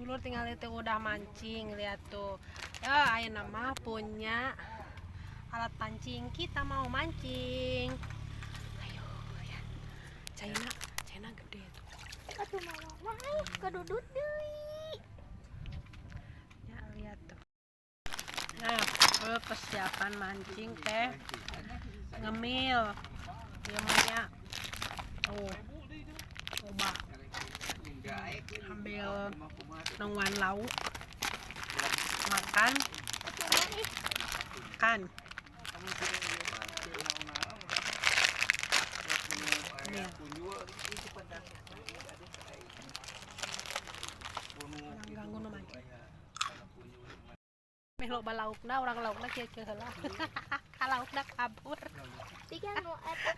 dulur tinggal itu udah mancing, lihat tuh ya. Ayah nama punya alat pancing, kita mau mancing. Ayo ya. China gede tuh. Aduh mama kedudut deui. Ya lihat tuh. Nah, persiapan mancing teh ngemil ya. Oh, coba ambil nongwan lauk, makan. Nih. Ganggu nu mancing. Meh loba laukna, orang laukna kieu-kieu heula. Ka laukna kabur. Tiga nu eta